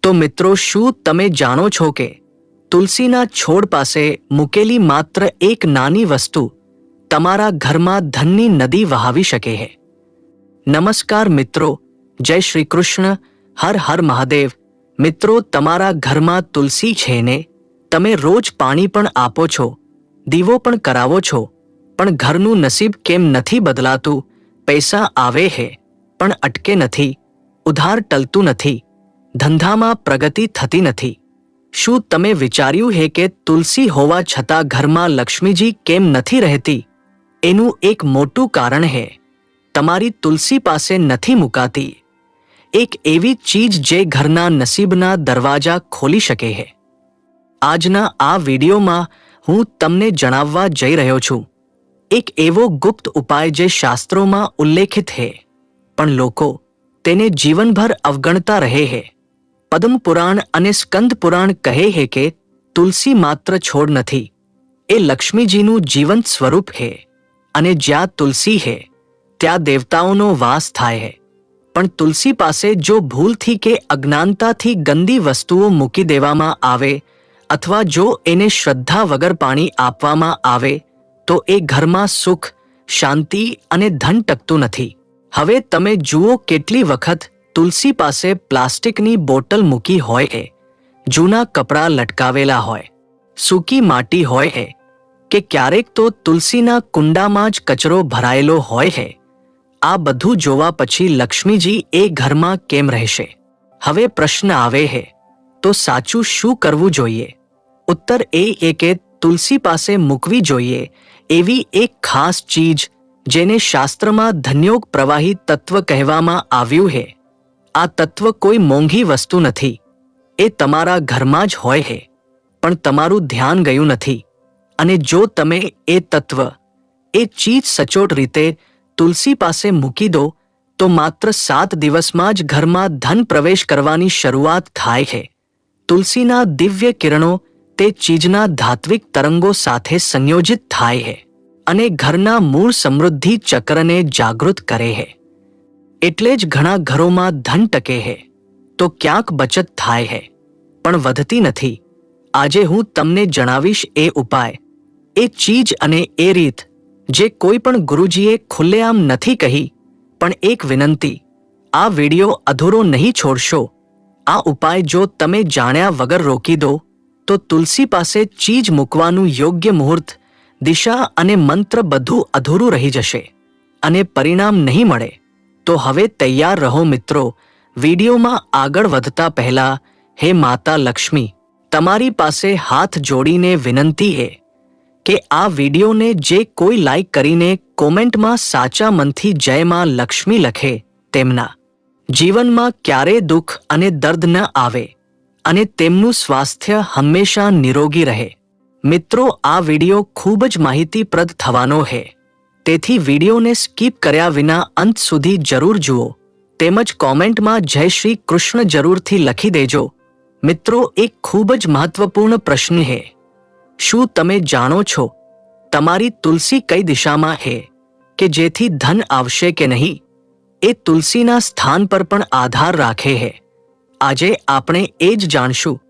તો મિત્રો, શું તમે જાણો છો કે તુલસીના છોડ પાસે મૂકેલી માત્ર એક નાની વસ્તુ તમારા ઘરમાં ધનની નદી વહાવી શકે છે? નમસ્કાર મિત્રો, જય શ્રી કૃષ્ણ, હર હર મહાદેવ. મિત્રો, તમારા ઘરમાં તુલસી છે ને? તમે રોજ પાણી પણ આપો છો, દીવો પણ કરાવો છો, પણ ઘરનું નસીબ કેમ નથી બદલાતું? પૈસા આવે છે પણ અટકે નથી, ઉધાર ટલતું નથી, ધંધામાં પ્રગતિ થતી નથી. શું તમે વિચાર્યું છે કે તુલસી હોવા છતાં ઘરમાં લક્ષ્મીજી કેમ નથી રહેતી? એનું એક મોટું કારણ છે, તમારી તુલસી પાસે નથી મુકાતી એક એવી ચીજ જે ઘરના નસીબના દરવાજા ખોલી શકે છે. આજના આ વિડીયોમાં હું તમને જણાવવા જઈ રહ્યો છું એક એવો ગુપ્ત ઉપાય જે શાસ્ત્રોમાં ઉલ્લેખિત છે, પણ લોકો તેને જીવનભર અવગણતા રહે છે. પદ્મ પુરાણ અને સ્કંદ પુરાણ કહે છે કે તુલસી માત્ર છોડ નથી, એ લક્ષ્મીજીનું જીવંત સ્વરૂપ છે, અને જ્યાં તુલસી છે ત્યાં દેવતાઓનો વાસ થાય છે. પણ તુલસી પાસે જો ભૂલથી કે અજ્ઞાનતાથી ગંદી વસ્તુઓ મૂકી દેવામાં આવે અથવા જો એને શ્રદ્ધા વગર પાણી આપવામાં આવે તો એ ઘરમાં સુખ, શાંતિ અને ધન ટકતું નથી. હવે તમે જુઓ, કેટલી વખત તુલસી પાસે પ્લાસ્ટિકની બોટલ મૂકી હોય છે, જૂના કપડાં લટકાવેલા હોય, સૂકી માટી હોય છે, કે ક્યારેક તો તુલસીના કુંડામાં જ કચરો ભરાયેલો હોય છે. આ બધું જોવા પછી લક્ષ્મીજી એ ઘરમાં કેમ રહેશે? હવે પ્રશ્ન આવે છે, તો સાચું શું કરવું જોઈએ? ઉત્તર એ કે તુલસી પાસે મૂકવી જોઈએ એવી એક ખાસ ચીજ જેને શાસ્ત્રમાં ધન્યોગ પ્રવાહી તત્વ કહેવામાં આવ્યું છે. આ તત્વ કોઈ મોંઘી વસ્તુ નથી, એ તમારા ઘરમાં જ હોય છે, પણ તમારું ધ્યાન ગયું નથી. અને જો તમે એ તત્વ, એ ચીજ સચોટ રીતે તુલસી પાસે મૂકી દો તો માત્ર 7 દિવસમાં જ ઘરમાં ધન પ્રવેશ કરવાની શરૂઆત થાય છે. તુલસીના દિવ્ય કિરણો તે ચીજના ધાત્વિક તરંગો સાથે સંયોજિત થાય છે અને ઘરના મૂળ સમૃદ્ધિ ચક્રને જાગૃત કરે છે. એટલે જ ઘણા ઘરોમાં ધન ટકે છે તો ક્યાંક બચત થાય છે, પણ વધતી નથી. આજે હું તમને જણાવીશ એ ઉપાય, એ ચીજ અને એ રીત જે કોઈ પણ ગુરુજીએ ખુલ્લેઆમ નથી કહી. પણ એક વિનંતી, આ વિડીયો અધૂરો નહીં છોડશો. આ ઉપાય જો તમે જાણ્યા વગર રોકી દો તો તુલસી પાસે ચીજ મૂકવાનું યોગ્ય મુહૂર્ત, દિશા અને મંત્ર બધું અધૂરું રહી જશે અને પરિણામ નહીં મળે. તો હવે તૈયાર રહો મિત્રો. વિડીયોમાં આગળ વધતા પહેલા, હે માતા લક્ષ્મી, તમારી પાસે હાથ જોડીને વિનંતી છે કે આ વિડીયોને જે કોઈ લાઈક કરીને કોમેન્ટમાં સાચા મનથી જય માં લક્ષ્મી લખે, તેમના જીવનમાં ક્યારેય દુઃખ અને દર્દ ન આવે અને તેમનું સ્વાસ્થ્ય હંમેશા નિરોગી રહે. મિત્રો, આ વિડીયો ખૂબ જ માહિતીપ્રદ થવાનો છે, તેથી વિડીયોને સ્કીપ કર્યા વિના અંત સુધી જરૂર જુઓ. તેમજ કોમેન્ટમાં જય શ્રી કૃષ્ણ જરૂરથી લખી દેજો. મિત્રો, એક ખૂબ જ મહત્વપૂર્ણ પ્રશ્ન છે, શું તમે જાણો છો તમારી તુલસી કઈ દિશામાં છે કે જેથી ધન આવશે કે નહીં? એ તુલસીના સ્થાન પર પણ આધાર રાખે છે. આજે આપણે એ જ જાણશું.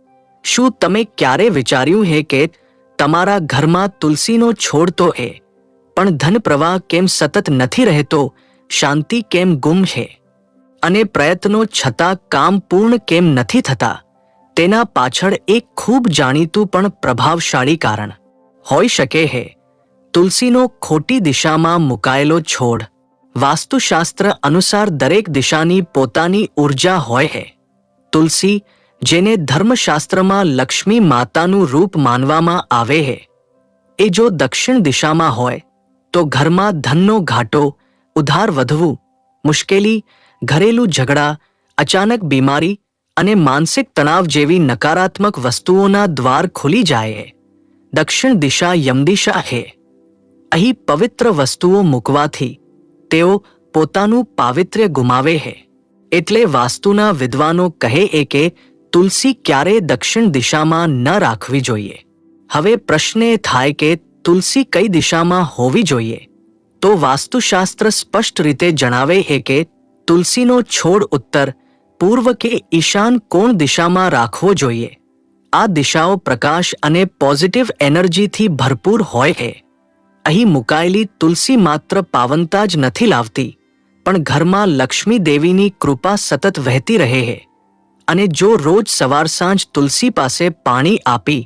શું તમે ક્યારે વિચાર્યું છે કે તમારા ઘરમાં તુલસીનો છોડ તો છે, પણ ધન પ્રવાહ કેમ સતત નથી રહેતો? શાંતિ કેમ ગુમ છે? અને પ્રયત્નો છતાં કામ પૂર્ણ કેમ નથી થતા? તેના પાછળ એક ખૂબ જાણીતું પણ પ્રભાવશાળી કારણ હોઈ શકે છે. તુલસીનો ખોટી દિશામાં મુકાયેલો છોડ. વાસ્તુશાસ્ત્ર અનુસાર દરેક દિશાની પોતાની ઊર્જા હોય છે. તુલસી, જેને ધર્મશાસ્ત્રમાં લક્ષ્મી માતાનું રૂપ માનવામાં આવે છે, એ જો દક્ષિણ દિશામાં હોય તો ઘરમાં ધનનો ઘાટો, ઉધાર વધવું, મુશ્કેલી, ઘરેલું ઝઘડા, અચાનક બીમારી અને માનસિક તણાવ જેવી નકારાત્મક વસ્તુઓના દ્વાર ખુલી જાય છે. દક્ષિણ દિશા યમદિશા છે. અહીં પવિત્ર વસ્તુઓ મૂકવાથી તેઓ પોતાનું પાવિત્ર્ય ગુમાવે છે. એટલે વાસ્તુના વિદ્વાનો કહે કે તુલસી ક્યારેય દક્ષિણ દિશામાં ન રાખવી જોઈએ. હવે પ્રશ્ન એ થાય કે તુલસી કઈ દિશામાં હોવી જોઈએ? તો વાસ્તુશાસ્ત્ર સ્પષ્ટ રીતે જણાવે છે કે તુલસીનો છોડ ઉત્તર, પૂર્વ કે ઈશાન કોણ દિશામાં રાખવો જોઈએ? આ દિશાઓ પ્રકાશ અને પોઝિટિવ એનર્જીથી ભરપૂર હોય છે. અહીં મુકાયેલી તુલસી માત્ર પાવનતા જ નથી લાવતી, પણ ઘરમાં લક્ષ્મી દેવીની કૃપા સતત વહેતી રહે છે. અને જો રોજ સવાર સાંજ તુલસી પાસે પાણી આપી,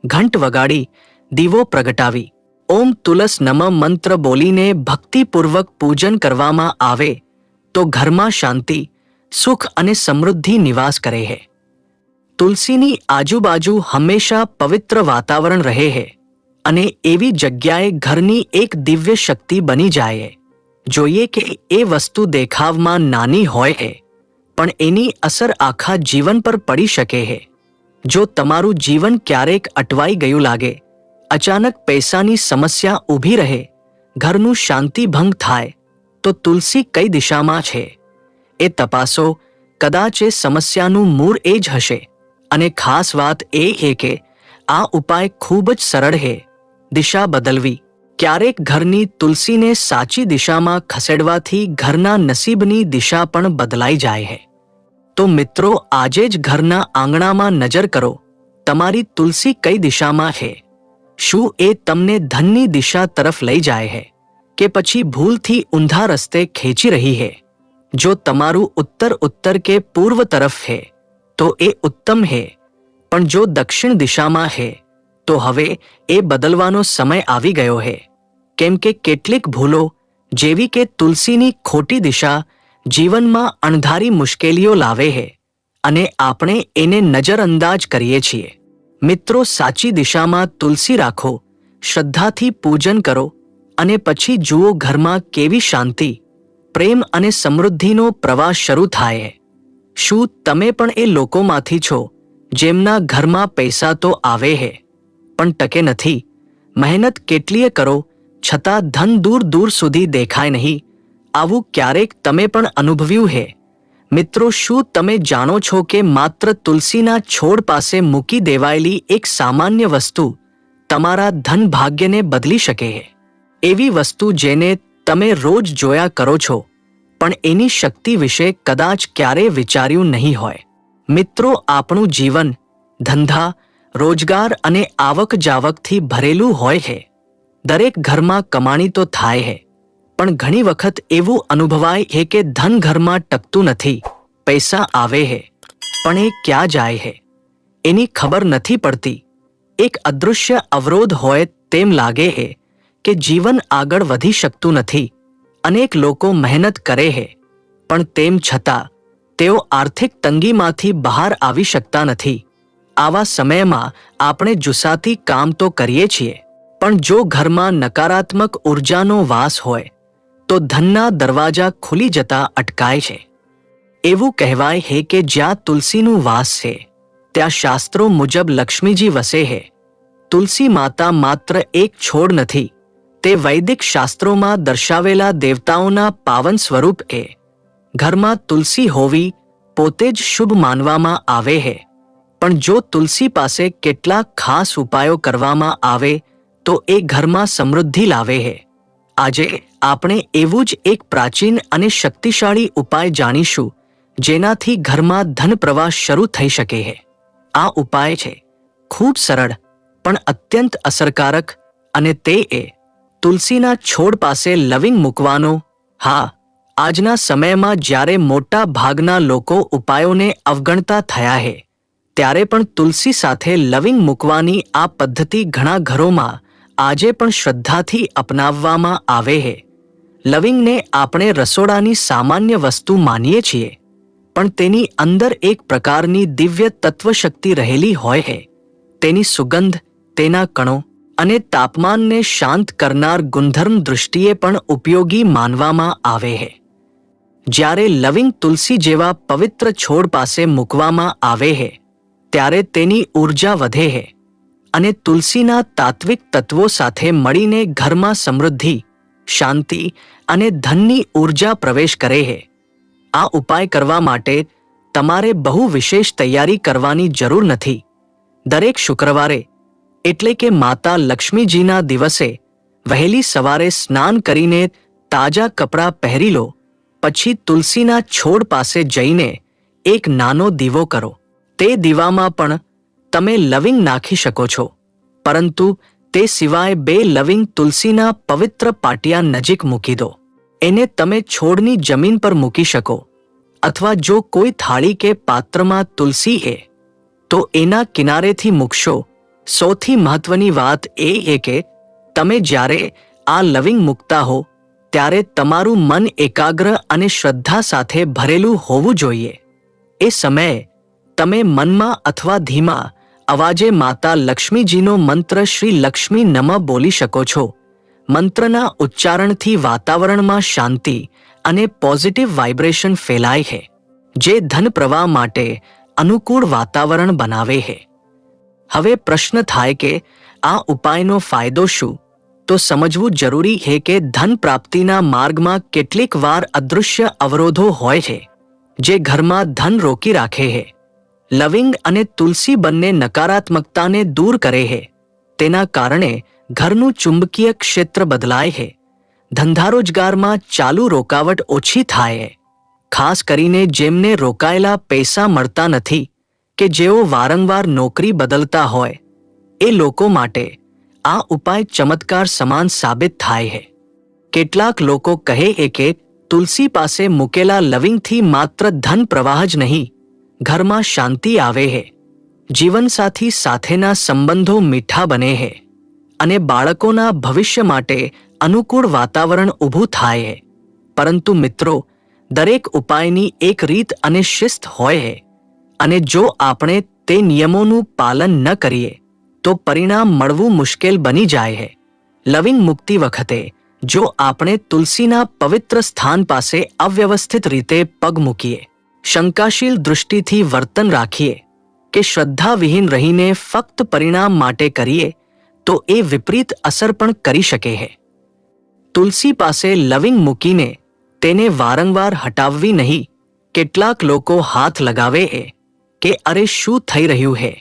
ઘંટ વગાડી, દીવો પ્રગટાવી, ઓમ તુલસ નમઃ મંત્ર બોલીને ભક્તિપૂર્વક પૂજન કરવામાં આવે તો ઘરમાં શાંતિ, સુખ અને સમૃદ્ધિ નિવાસ કરે છે. તુલસીની આજુબાજુ હંમેશા પવિત્ર વાતાવરણ રહે છે અને એવી જગ્યાએ ઘરની એક દિવ્ય શક્તિ બની જાય. જોઈએ કે એ વસ્તુ દેખાવમાં નાની હોય છે, પણ એની અસર આખા જીવન પર પડી શકે છે. જો તમારું જીવન ક્યારેક અટવાઈ ગયું લાગે, અચાનક પૈસાની સમસ્યા ઊભી રહે, ઘરનું શાંતિભંગ થાય, તો તુલસી કઈ દિશામાં છે એ તપાસો. કદાચ એ સમસ્યાનું મૂળ એ જ હશે. અને ખાસ વાત એ છે કે આ ઉપાય ખૂબ જ સરળ છે. દિશા બદલવી. ક્યારેક ઘરની તુલસીને સાચી દિશામાં ખસેડવાથી ઘરના નસીબની દિશા પણ બદલાઈ જાય છે. તો મિત્રો, આજે જ ઘરના આંગણામાં નજર કરો, તમારી તુલસી કઈ દિશામાં છે? શું એ તમને ધનની દિશા તરફ લઈ જાય છે કે પછી ભૂલથી ઊંધા રસ્તે ખેંચી રહી છે? જો તમારું ઉત્તર કે પૂર્વ તરફ છે તો એ ઉત્તમ છે, પણ જો દક્ષિણ દિશામાં છે તો હવે એ બદલવાનો સમય આવી ગયો છે. કેમ કે કેટલીક ભૂલો, જેવી કે તુલસીની ખોટી દિશા, જીવનમાં અણધારી મુશ્કેલીઓ લાવે છે અને આપણે એને નજરઅંદાજ કરીએ છીએ. મિત્રો, સાચી દિશામાં તુલસી રાખો, શ્રદ્ધાથી પૂજન કરો અને પછી જુઓ ઘરમાં કેવી શાંતિ, પ્રેમ અને સમૃદ્ધિનો પ્રવાહ શરૂ થાય. શું તમે પણ એ લોકોમાંથી છો જેમના ઘરમાં પૈસા તો આવે છે પણ ટકે નથી? મહેનત કેટલીય કરો છતાં ધન દૂર દૂર સુધી દેખાય નહીં. આવું ક્યારેક તમે પણ અનુભવ્યું છે? મિત્રો, શું તમે જાણો છો કે માત્ર તુલસીના છોડ પાસે મૂકી દેવાયેલી એક સામાન્ય વસ્તુ તમારા ધન ભાગ્યને બદલી શકે છે? એવી વસ્તુ જેને તમે રોજ જોયા કરો છો, પણ એની શક્તિ વિશે કદાચ ક્યારેય વિચાર્યું નહીં હોય. મિત્રો, આપણું જીવન ધંધા, રોજગાર અને આવક જાવકથી ભરેલું હોય છે. દરેક ઘરમાં કમાણી તો થાય છે, પણ ઘણી વખત એવું અનુભવાય છે કે ધન ઘરમાં ટકતું નથી. પૈસા આવે છે, પણ એ ક્યાં જાય છે એની ખબર નથી પડતી. એક અદૃશ્ય અવરોધ હોય તેમ લાગે છે કે જીવન આગળ વધી શકતું નથી. અનેક લોકો મહેનત કરે છે, પણ તેમ છતાં તેઓ આર્થિક તંગીમાંથી બહાર આવી શકતા નથી. આવા સમયમાં આપણે જુસ્સાથી કામ તો કરીએ છીએ, પણ જો ઘરમાં નકારાત્મક ઉર્જાનો વાસ હોય તો ધનના દરવાજા ખુલી જતા અટકાય છે. એવું કહેવાય છે કે જ્યાં તુલસીનું વાસ છે ત્યાં શાસ્ત્રો મુજબ લક્ષ્મીજી વસે છે. તુલસી માતા માત્ર એક છોડ નથી, તે વૈદિક શાસ્ત્રોમાં દર્શાવેલા દેવતાઓના પાવન સ્વરૂપ છે. ઘરમાં તુલસી હોવી પોતે જ શુભ માનવામાં આવે છે, પણ જો તુલસી પાસે કેટલાક ખાસ ઉપાયો કરવામાં આવે તો એ ઘરમાં સમૃદ્ધિ લાવે છે. આજે આપણે એવું જ એક પ્રાચીન અને શક્તિશાળી ઉપાય જાણીશું જેનાથી ઘરમાં ધન પ્રવાહ શરૂ થઈ શકે છે. આ ઉપાય છે ખૂબ સરળ પણ અત્યંત અસરકારક, અને તે એ તુલસીના છોડ પાસે લવિંગ મૂકવાનો. હા, આજના સમયમાં જ્યારે મોટા ભાગના લોકો ઉપાયોને અવગણતા થયા છે, ત્યારે પણ તુલસી સાથે લવિંગ મૂકવાની આ પદ્ધતિ ઘણા ઘરોમાં આજે પણ શ્રદ્ધાથી અપનાવવામાં આવે છે. લવિંગને આપણે રસોડાની સામાન્ય વસ્તુ માનીએ છીએ, પણ તેની અંદર એક પ્રકારની દિવ્ય તત્વશક્તિ રહેલી હોય છે. તેની સુગંધ, તેના કણો અને તાપમાનને શાંત કરનાર ગુણધર્મ દૃષ્ટિએ પણ ઉપયોગી માનવામાં આવે છે. જ્યારે લવિંગ તુલસી જેવા પવિત્ર છોડ પાસે મૂકવામાં આવે છે ત્યારે તેની ઊર્જા વધે છે અને તુલસીના તાત્વિક તત્વો સાથે મળીને ઘરમાં સમૃદ્ધિ, શાંતિ અને ધનની ઊર્જા પ્રવેશ કરે છે. આ ઉપાય કરવા માટે તમારે બહુ વિશેષ તૈયારી કરવાની જરૂર નથી. દરેક શુક્રવારે એટલે કે માતા લક્ષ્મીજીના દિવસે વહેલી સવારે સ્નાન કરીને તાજા કપડાં પહેરી લો. પછી તુલસીના છોડ પાસે જઈને એક નાનો દીવો કરો. તે દીવામાં પણ તમે લવિંગ નાખી શકો છો, પરંતુ તે સિવાય 2 લવિંગ તુલસીના પવિત્ર પાટિયા નજીક મૂકી દો. એને તમે છોડની જમીન પર મૂકી શકો, અથવા જો કોઈ થાળી કે પાત્રમાં તુલસી છે તો એના કિનારેથી મૂકશો. સૌથી મહત્વની વાત એ છે કે તમે જ્યારે આ લવિંગ મૂકતા હો ત્યારે તમારું મન એકાગ્ર અને શ્રદ્ધા સાથે ભરેલું હોવું જોઈએ. એ સમયે તમે મનમાં અથવા ધીમા અવાજે માતા લક્ષ્મીજીનો મંત્ર શ્રી લક્ષ્મી નમઃ બોલી શકો છો. મંત્રના ઉચ્ચારણથી વાતાવરણમાં શાંતિ અને પોઝિટિવ વાઇબ્રેશન ફેલાય છે, જે ધન પ્રવાહ માટે અનુકૂળ વાતાવરણ બનાવે છે. હવે પ્રશ્ન થાય કે આ ઉપાયનો ફાયદો શું? તો સમજવું જરૂરી છે કે ધન પ્રાપ્તિના માર્ગમાં કેટલીક વાર અદૃશ્ય અવરોધો હોય છે, જે ઘરમાં ધન રોકી રાખે છે. લવિંગ અને તુલસી બંને નકારાત્મકતાને દૂર કરે છે. તેના કારણે ઘરનું ચુંબકીય ક્ષેત્ર બદલાય છે. ધંધારોજગારમાં ચાલુ રોકાવટ ઓછી થાય છે. ખાસ કરીને જેમને રોકાયેલા પૈસા મળતા નથી કે જેઓ વારંવાર નોકરી બદલતા હોય, એ લોકો માટે આ ઉપાય ચમત્કાર સમાન સાબિત થાય છે. કેટલાક લોકો કહે છે કે તુલસી પાસે મૂકેલા લવિંગથી માત્ર ધન પ્રવાહ જ નહીં, ઘરમાં શાંતિ આવે છે, જીવનસાથી સાથેના સંબંધો મીઠા બને છે અને બાળકોના ભવિષ્ય માટે અનુકૂળ વાતાવરણ ઊભું થાય છે. પરંતુ મિત્રો, દરેક ઉપાયની એક રીત અને શિસ્ત હોય છે, અને જો આપણે તે નિયમોનું પાલન ન કરીએ તો પરિણામ મળવું મુશ્કેલ બની જાય છે. લવિંગ મૂકતી વખતે જો આપણે તુલસીના પવિત્ર સ્થાન પાસે અવ્યવસ્થિત રીતે પગ મૂકીએ, શંકાશીલ દૃષ્ટિથી વર્તન રાખીએ કે શ્રદ્ધાવિહીન રહીને ફક્ત પરિણામ માટે કરીએ તો એ વિપરીત અસર પણ કરી શકે છે. તુલસી પાસે લવિંગ મૂકીને તેને વારંવાર હટાવવી નહીં. કેટલાક લોકો હાથ લગાવે છે કે અરે શું થઈ રહ્યું છે,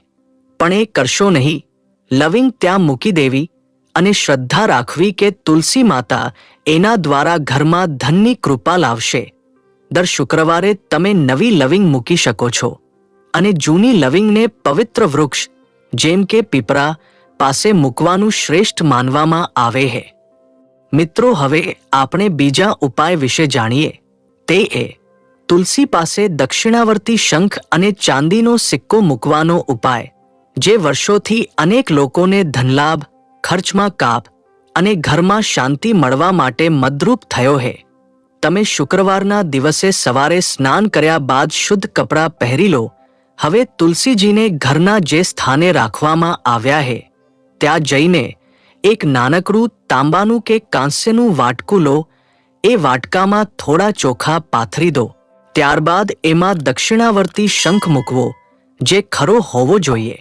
પણ એ કરશો નહીં. લવિંગ ત્યાં મૂકી દેવી અને શ્રદ્ધા રાખવી કે તુલસી માતા એના દ્વારા ઘરમાં ધનની કૃપા લાવશે. દર શુક્રવારે તમે નવી લવિંગ મૂકી શકો છો અને જૂની લવિંગને પવિત્ર વૃક્ષ જેમ કે પીપળા પાસે મૂકવાનું શ્રેષ્ઠ માનવામાં આવે છે. મિત્રો, હવે આપણે બીજા ઉપાય વિશે જાણીએ. તે એ તુલસી પાસે દક્ષિણાવર્તી શંખ અને ચાંદીનો સિક્કો મૂકવાનો ઉપાય, જે વર્ષોથી અનેક લોકોને ધનલાભ, ખર્ચમાં કાપ અને ઘરમાં શાંતિ મળવા માટે મદરૂપ થયો છે. તમે શુક્રવારના દિવસે સવારે સ્નાન કર્યા બાદ શુદ્ધ કપડાં પહેરી લો. હવે તુલસીજીને ઘરના જે સ્થાને રાખવામાં આવ્યા છે ત્યાં જઈને એક નાનકડું તાંબાનું કે કાંસ્યનું વાટકું લો. એ વાટકામાં થોડા ચોખા પાથરી દો. ત્યારબાદ એમાં દક્ષિણાવર્તી શંખ મૂકવો, જે ખરો હોવો જોઈએ,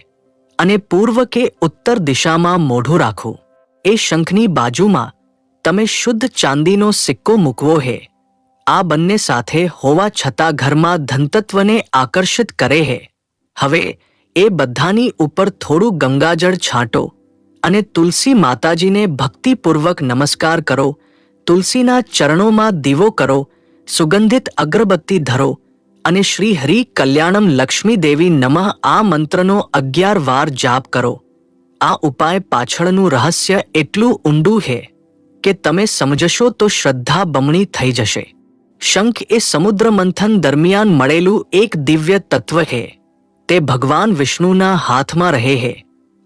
અને પૂર્વ કે ઉત્તર દિશામાં મોઢું રાખવું. એ શંખની બાજુમાં તમે શુદ્ધ ચાંદીનો સિક્કો મૂકવો છે. આ બંને સાથે હોવા છતાં ઘરમાં ધનતત્વને આકર્ષિત કરે છે. હવે એ બધાની ઉપર થોડું ગંગાજળ છાંટો અને તુલસી માતાજીને ભક્તિપૂર્વક નમસ્કાર કરો. તુલસીના ચરણોમાં દીવો કરો, સુગંધિત અગરબત્તી ધરો અને શ્રી હરિ કલ્યાણમ લક્ષ્મી દેવી નમઃ આ મંત્રનો 11 વાર જાપ કરો. આ ઉપાય પાછળનું રહસ્ય એટલું ઊંડું છે કે તમે સમજશો તો શ્રદ્ધા બમણી થઈ જશે. શંખ એ સમુદ્ર મંથન દરમિયાન મળેલું એક દિવ્ય તત્વ છે. તે ભગવાન વિષ્ણુના હાથમાં રહે છે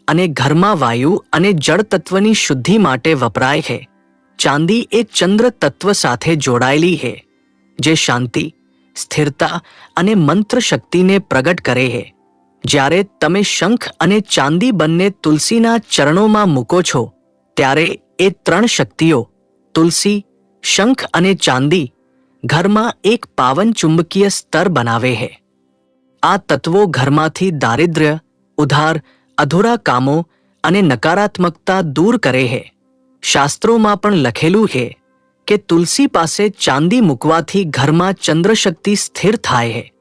અને ઘરમાં વાયુ અને જળ તત્વની શુદ્ધિ માટે વપરાય છે. ચાંદી એ ચંદ્ર તત્વ સાથે જોડાયેલી છે, જે શાંતિ, સ્થિરતા અને મંત્ર શક્તિને પ્રગટ કરે છે. જ્યારે તમે શંખ અને ચાંદી બંને તુલસીના ચરણોમાં મૂકો છો ત્યારે એ 3 શક્તિઓ તુલસી, શંખ અને ચાંદી ઘરમાં એક પાવન ચુંબકીય સ્તર બનાવે છે. આ તત્વો ઘરમાંથી દારિદ્ર્ય, ઉધાર, અધૂરા કામો અને નકારાત્મકતા દૂર કરે છે. શાસ્ત્રોમાં પણ લખેલું છે કે તુલસી પાસે ચાંદી મૂકવાથી ઘરમાં ચંદ્રશક્તિ સ્થિર થાય છે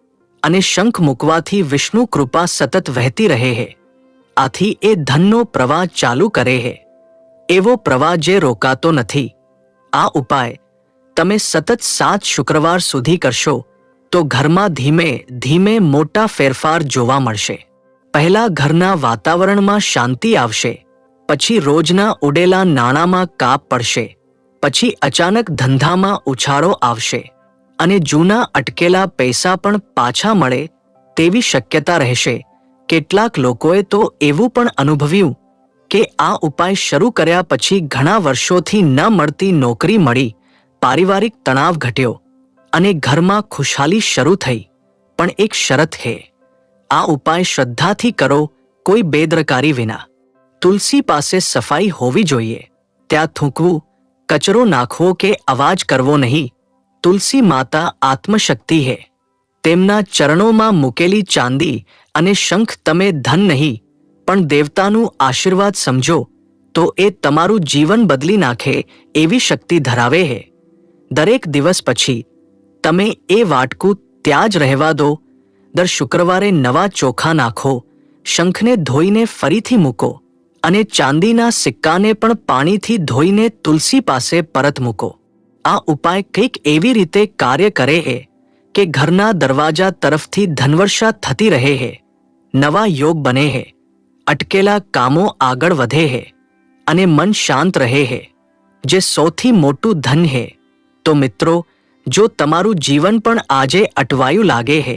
અને શંખ મૂકવાથી વિષ્ણુ કૃપા સતત વહેતી રહે છે. આથી એ ધનનો પ્રવાહ ચાલુ કરે છે, એવો પ્રવાહ જે રોકાતો નથી. આ ઉપાય તમે સતત 7 શુક્રવાર સુધી કરશો તો ઘરમાં ધીમે ધીમે મોટા ફેરફાર જોવા મળશે. પહેલા ઘરના વાતાવરણમાં શાંતિ આવશે, પછી રોજના ઉડેલા નાણાંમાં કાપ પડશે, પછી અચાનક ધંધામાં ઉછાળો આવશે અને જૂના અટકેલા પૈસા પણ પાછા મળે તેવી શક્યતા રહેશે. કેટલાક લોકોએ તો એવું પણ અનુભવ્યું કે આ ઉપાય શરૂ કર્યા પછી ઘણા વર્ષોથી ન મળતી નોકરી મળી, પારિવારિક તણાવ ઘટ્યો અને ઘરમાં ખુશહાલી શરૂ થઈ. પણ એક શરત છે, આ ઉપાય શ્રદ્ધાથી કરો, કોઈ બેદરકારી વિના. તુલસી પાસે સફાઈ હોવી જોઈએ. ત્યાં થૂંકવું, કચરો નાખવો કે અવાજ કરવો નહીં. તુલસી માતા આત્મશક્તિ છે. તેમના ચરણોમાં મૂકેલી ચાંદી અને શંખ તમે ધન નહીં પણ દેવતાનું આશીર્વાદ સમજો તો એ તમારું જીવન બદલી નાખે એવી શક્તિ ધરાવે છે. દરેક દિવસ પછી તમે એ વાટકું ત્યાં જ રહેવા દો. દર શુક્રવારે નવા ચોખા નાખો, શંખને ધોઈને ફરીથી મૂકો અને ચાંદીના સિક્કાને પણ પાણીથી ધોઈને તુલસી પાસે પરત મૂકો. આ ઉપાય કંઈક એવી રીતે કાર્ય કરે છે કે ઘરના દરવાજા તરફથી ધનવર્ષા થતી રહે છે, નવા યોગ બને છે, અટકેલા કામો આગળ વધે છે અને મન શાંત રહે છે, જે સૌથી મોટું ધન છે. તો મિત્રો, જો તમારું જીવન પણ આજે અટવાયું લાગે છે,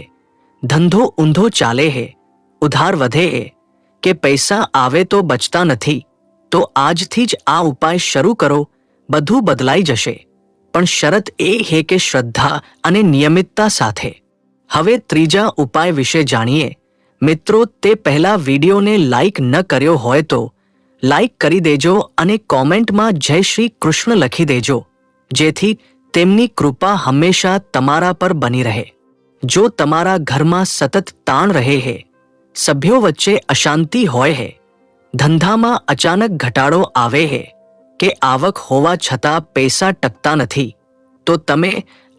ધંધો ઊંધો ચાલે છે, ઉધાર વધે છે કે પૈસા આવે તો બચતા નથી, તો આજથી જ આ ઉપાય શરૂ કરો. બધું બદલાઈ જશે. પણ શરત એ છે કે શ્રદ્ધા અને નિયમિતતા સાથે. હવે ત્રીજા ઉપાય વિશે જાણીએ. મિત્રો, તે પહેલા વિડીયોને લાઈક ન કર્યો હોય તો લાઈક કરી દેજો અને કોમેન્ટમાં જય શ્રી કૃષ્ણ લખી દેજો, જેથી તેમની કૃપા હંમેશા તમારા પર બની રહે. જો તમારા ઘરમાં સતત તાણ રહે છે, સભ્યો વચ્ચે અશાંતિ હોય છે, ધંધામાં અચાનક ઘટાડો આવે છે કે આવક હોવા છતાં પૈસા ટકતા નથી, તો તમે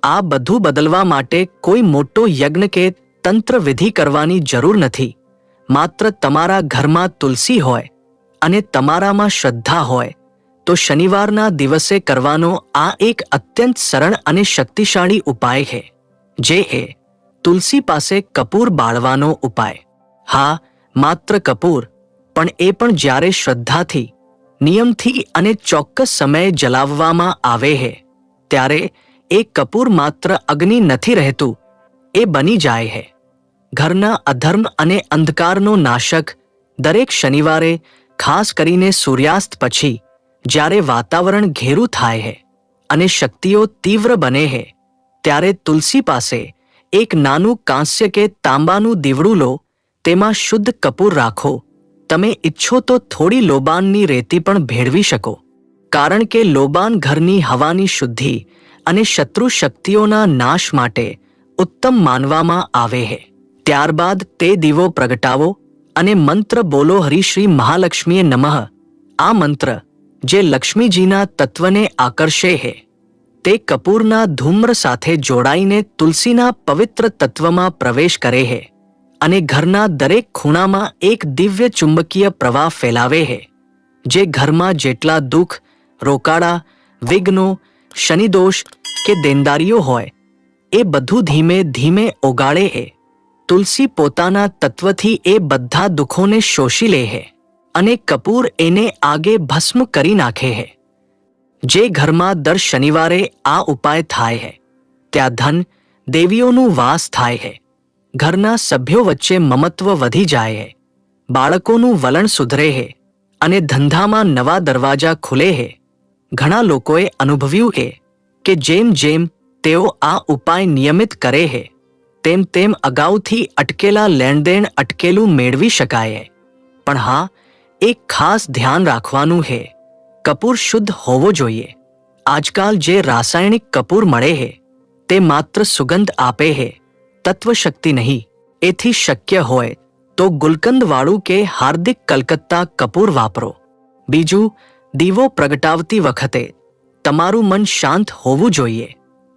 આ બધું બદલવા માટે કોઈ મોટો યજ્ઞ કે તંત્ર વિધિ કરવાની જરૂર નથી. માત્ર તમારા ઘરમાં તુલસી હોય અને તમારામાં શ્રદ્ધા હોય તો શનિવારના દિવસે કરવાનો આ એક અત્યંત સરળ અને શક્તિશાળી ઉપાય છે, જે છે તુલસી પાસે કપૂર બાળવાનો ઉપાય. હા, માત્ર કપૂર, પણ એ પણ જ્યારે શ્રદ્ધાથી, નિયમથી અને ચોક્કસ સમયે જલાવવામાં આવે છે, ત્યારે એ કપૂર માત્ર અગ્નિ નથી રહેતું, એ બની જાય છે ઘરના અધર્મ અને અંધકારનો નાશક. દરેક શનિવારે, ખાસ કરીને સૂર્યાસ્ત પછી, જ્યારે વાતાવરણ ઘેરું થાય છે અને શક્તિઓ તીવ્ર બને છે, ત્યારે તુલસી પાસે એક નાનું કાંસ્ય કે તાંબાનું દીવડું લો. તેમાં શુદ્ધ કપૂર રાખો. તમે ઈચ્છો તો થોડી લોબાનની રેતી પણ ભેળવી શકો, કારણ કે લોબાન ઘરની હવાની શુદ્ધિ અને શત્રુ શક્તિઓના નાશ માટે ઉત્તમ માનવામાં આવે છે. ત્યારબાદ તે દીવો પ્રગટાવો અને મંત્ર બોલો, હરિ શ્રી મહાલક્ષ્મીએ નમઃ. આ મંત્ર, જે લક્ષ્મીજીના તત્વને આકર્ષે છે, તે કપૂરના ધૂમ્ર સાથે જોડાઈને તુલસીના પવિત્ર તત્વમાં પ્રવેશ કરે છે અને ઘરના દરેક ખૂણામાં એક દિવ્ય ચુંબકીય પ્રવાહ ફેલાવે છે, જે ઘરમાં જેટલા દુઃખ, રોકાડા, વિઘ્નો, શનિદોષ કે દેનદારીઓ હોય, એ બધું ધીમે ધીમે ઓગાળે છે. તુલસી પોતાના તત્વથી એ બધા દુઃખોને શોષી લે છે અને કપૂર એને આગે ભસ્મ કરી નાખે છે. જે ઘરમાં દર શનિવારે આ ઉપાય થાય છે, ત્યાં ધન, દેવીઓનું વાસ થાય છે. ઘરના સભ્યો વચ્ચે મમત્વ વધી જાય છે, બાળકોનું વલણ સુધરે છે અને ધંધામાં નવા દરવાજા ખુલે છે. ઘણા લોકોએ અનુભવ્યું છે કે જેમ જેમ તેઓ આ ઉપાય નિયમિત કરે છે, તેમ તેમ અગાઉથી અટકેલા લેણદેણ અટકેલું મેળવી શકાય છે. પણ હા, એક ખાસ ધ્યાન રાખવાનું છે, કપૂર શુદ્ધ હોવો જોઈએ. આજકાલ જે રાસાયણિક કપૂર મળે છે, તે માત્ર સુગંધ આપે છે, તત્વશક્તિ નહીં. એથી શક્ય હોય તો ગુલકંદવાળું કે હાર્દિક કલકત્તા કપૂર વાપરો. બીજું, દીવો પ્રગટાવતી વખતે તમારું મન શાંત હોવું જોઈએ.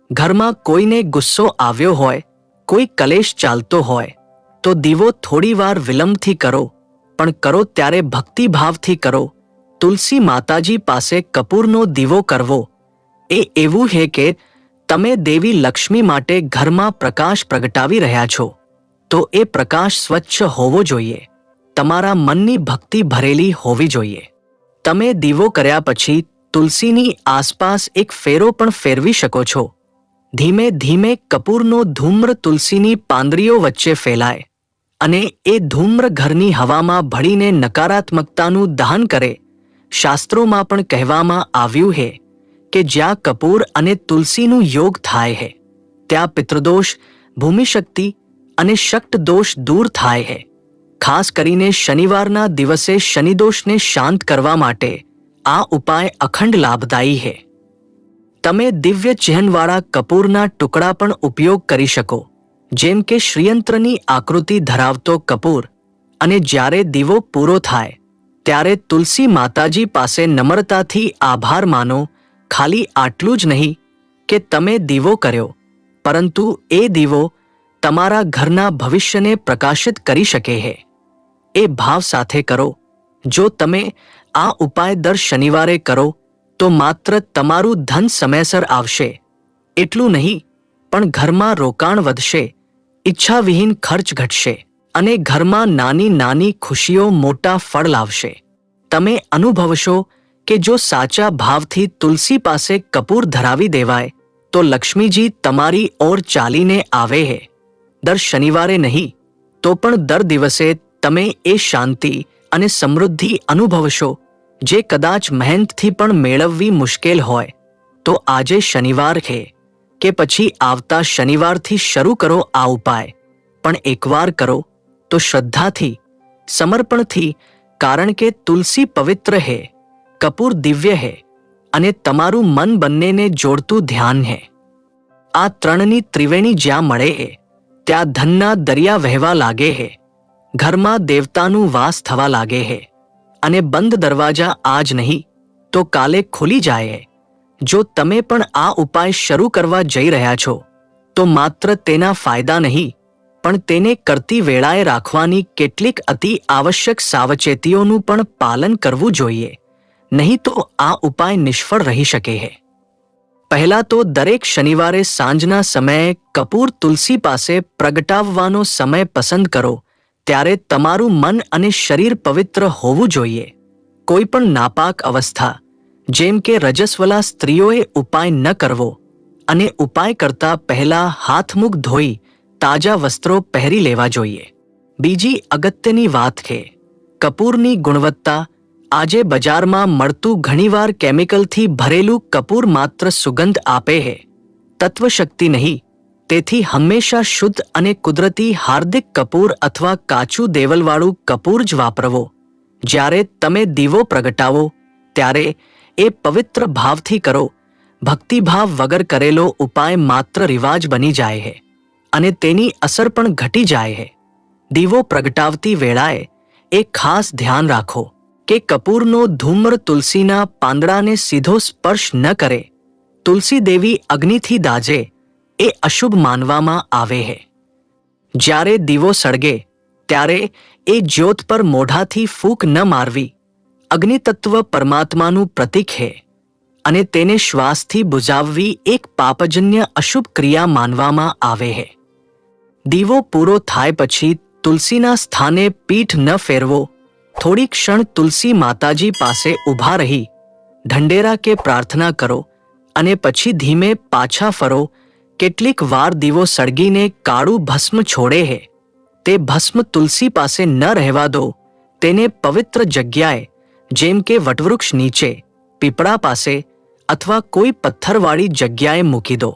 ઘરમાં કોઈને ગુસ્સો આવ્યો હોય, કોઈ કલેશ ચાલતો હોય, તો દીવો થોડીવાર વિલંબથી કરો, પણ કરો ત્યારે ભક્તિભાવથી કરો. તુલસી માતાજી પાસે કપૂરનો દીવો કરવો એ એવું છે કે તમે દેવી લક્ષ્મી માટે ઘરમાં પ્રકાશ પ્રગટાવી રહ્યા છો તો એ પ્રકાશ સ્વચ્છ હોવો જોઈએ, તમારા મનની ભક્તિ ભરેલી હોવી જોઈએ. તમે દીવો કર્યા પછી તુલસીની આસપાસ એક ફેરો પણ ફેરવી શકો છો. ધીમે ધીમે કપૂરનો ધૂમ્ર તુલસીની પાંદડીઓ વચ્ચે ફેલાય અને એ ધૂમ્ર ઘરની હવામાં ભળીને નકારાત્મકતાનું દહન કરે. શાસ્ત્રોમાં પણ કહેવામાં આવ્યું છે કે જ્યાં કપૂર અને તુલસીનું યોગ થાય છે ત્યાં પિતૃદોષ, ભૂમિશક્તિ અને શક્ત દોષ દૂર થાય છે. ખાસ કરીને શનિવારના દિવસે શનિદોષને શાંત કરવા માટે આ ઉપાય અખંડ લાભદાયી છે. તમે દિવ્ય ચિહ્નવાળા કપૂરના ટુકડા પણ ઉપયોગ કરી શકો, જેમ કે શ્રીયંત્રની આકૃતિ ધરાવતો કપૂર. અને જ્યારે દીવો પૂરો થાય ત્યારે તુલસી માતાજી પાસે નમ્રતાથી આભાર માનો. ખાલી આટલું જ નહીં કે તમે દીવો કર્યો, પરંતુ એ દીવો તમારા ઘરના ભવિષ્યને પ્રકાશિત કરી શકે છે. એ ભાવ સાથે કરો. જો તમે આ ઉપાય દર શનિવારે કરો તો માત્ર તમારું ધન સમયસર આવશે એટલું નહીં, પણ ઘરમાં રોકાણ વધશે, ઈચ્છાવિહીન ખર્ચ ઘટશે અને ઘરમાં નાની નાની ખુશીઓ મોટા ફળ લાવશે. તમે અનુભવશો કે જો સાચા ભાવથી તુલસી પાસે કપૂર ધરાવી દેવાય તો લક્ષ્મીજી તમારી ઓર ચાલીને આવે છે. દર શનિવારે નહીં તો પણ દર દિવસે તમે એ શાંતિ અને સમૃદ્ધિ અનુભવશો જે કદાચ મહેનતથી પણ મેળવવી મુશ્કેલ હોય. તો આજે શનિવાર છે કે પછી આવતા શનિવારથી શરૂ કરો આ ઉપાય. પણ એકવાર કરો તો શ્રદ્ધાથી, સમર્પણથી, કારણ કે તુલસી પવિત્ર છે, કપૂર દિવ્ય છે અને તમારું મન બંનેને જોડતું ધ્યાન છે. આ ત્રણની ત્રિવેણી જ્યાં મળે છે ત્યાં ધનના દરિયા વહેવા લાગે છે, ઘરમાં દેવતાનું વાસ થવા લાગે છે અને બંધ દરવાજા આજ નહીં તો કાલે ખુલી જાય. જો તમે પણ આ ઉપાય શરૂ કરવા જઈ રહ્યા છો તો માત્ર તેના ફાયદા નહીં પણ તેને કરતી વેળાએ રાખવાની કેટલીક અતિ આવશ્યક સાવચેતીઓનું પણ પાલન કરવું જોઈએ, નહીં તો આ ઉપાય નિષ્ફળ રહી શકે છે. પહેલા તો દરેક શનિવારે સાંજના સમયે કપૂર તુલસી પાસે પ્રગટાવવાનો સમય પસંદ કરો. ત્યારે તમારું મન અને શરીર પવિત્ર હોવું જોઈએ. કોઈ પણ નાપાક અવસ્થા જેમ કે રજસ્વલા સ્ત્રીઓએ ઉપાય ન કરવો અને ઉપાય કરતા પહેલા હાથમુખ ધોઈ તાજા વસ્ત્રો પહેરી લેવા જોઈએ. બીજી અગત્યની વાત છે કપૂરની ગુણવત્તા. આજે બજારમાં મળતું ઘણીવાર કેમિકલથી ભરેલું કપૂર માત્ર સુગંધ આપે છે, તત્વશક્તિ નહીં. તેથી હંમેશા શુદ્ધ અને કુદરતી હાર્દિક કપૂર અથવા કાચું દેવલવાળું કપૂર જ વાપરવો. જ્યારે તમે દીવો પ્રગટાવો ત્યારે એ પવિત્ર ભાવથી કરો. ભક્તિભાવ વગર કરેલો ઉપાય માત્ર રિવાજ બની જાય છે અને તેની અસર પણ ઘટી જાય છે. દીવો પ્રગટાવતી વેળાએ એક ખાસ ધ્યાન રાખો કે કપૂરનો ધૂમ્ર તુલસીના પાંદડાને સીધો સ્પર્શ ન કરે. તુલસી દેવી અગ્નિથી દાજે એ અશુભ માનવામાં આવે છે. જ્યારે દીવો સળગે ત્યારે એ જ્યોત પર મોઢાથી ફૂંક ન મારવી. અગ્નિતત્વ પરમાત્માનું પ્રતીક છે અને તેને શ્વાસથી બુઝાવવી એક પાપજન્ય અશુભ ક્રિયા માનવામાં આવે છે. દીવો પૂરો થાય પછી તુલસીના સ્થાને પીઠ ન ફેરવો. થોડી ક્ષણ તુલસી માતાજી પાસે ઊભા રહી ઢંઢેરા કે પ્રાર્થના કરો અને પછી ધીમે પાછા ફરો. કેટલીક વાર દીવો સળગીને કાળું ભસ્મ છોડે છે. તે ભસ્મ તુલસી પાસે ન રહેવા દો. તેને પવિત્ર જગ્યાએ જેમ કે વટવૃક્ષ નીચે, પીપળા પાસે અથવા કોઈ પથ્થરવાળી જગ્યાએ મૂકી દો.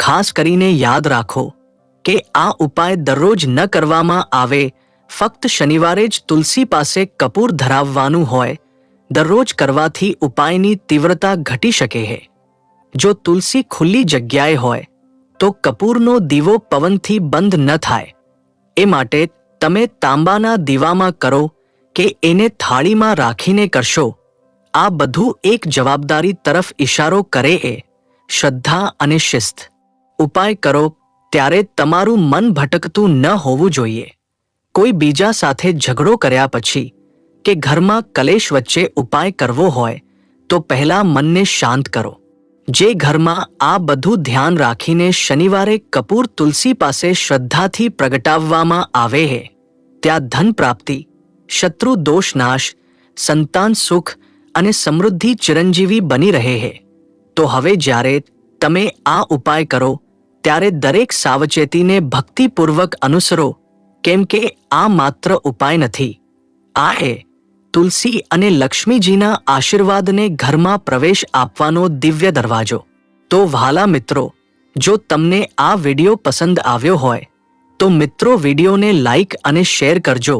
ખાસ કરીને યાદ રાખો કે આ ઉપાય દરરોજ ન કરવામાં આવે. ફક્ત શનિવારે જ તુલસી પાસે કપૂર ધરાવવાનું હોય. દરરોજ કરવાથી ઉપાયની તીવ્રતા ઘટી શકે છે. જો તુલસી ખુલ્લી જગ્યાએ હોય તો કપૂરનો દીવો પવનથી બંધ ન થાય. એ માટે તમે તાંબાના દીવામાં કરો કે એને થાળીમાં રાખીને કરશો. આ બધું એક જવાબદારી તરફ ઇશારો કરે છે, શ્રદ્ધા અને શિસ્ત. ઉપાય કરો ત્યારે તમારું મન ભટકતું ન હોવું જોઈએ. કોઈ બીજા સાથે ઝઘડો કર્યા પછી કે ઘરમાં કલેશ વચ્ચે ઉપાય કરવો હોય તો પહેલા મનને શાંત કરો. જે ઘરમાં આ બધું ધ્યાન રાખીને શનિવારે કપૂર તુલસી પાસે શ્રદ્ધાથી પ્રગટાવવામાં આવે છે, ત્યાં ધન પ્રાપ્તિ, શત્રુ દોષ નાશ, સંતાન સુખ અને સમૃદ્ધિ ચિરંજીવી બની રહે છે. તો હવે જ્યારે તમે આ ઉપાય કરો ત્યારે દરેક સાવચેતીને ભક્તિપૂર્વક અનુસરો, કેમ કે આ માત્ર ઉપાય નથી, આ એ તુલસી અને લક્ષ્મીજીના આશીર્વાદને ઘરમાં પ્રવેશ આપવાનો દિવ્ય દરવાજો. તો વહાલા મિત્રો, જો તમને આ વિડિયો પસંદ આવ્યો હોય તો મિત્રો વિડિયોને લાઈક અને શેર કરજો,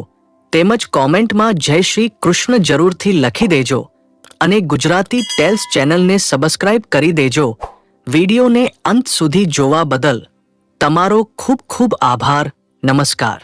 તેમજ કોમેન્ટમાં જય શ્રી કૃષ્ણ જરૂરથી લખી દેજો અને ગુજરાતી ટેલ્સ ચેનલને સબસ્ક્રાઇબ કરી દેજો. વિડિયોને અંત સુધી જોવા બદલ તમારો ખૂબ ખૂબ આભાર. નમસ્કાર.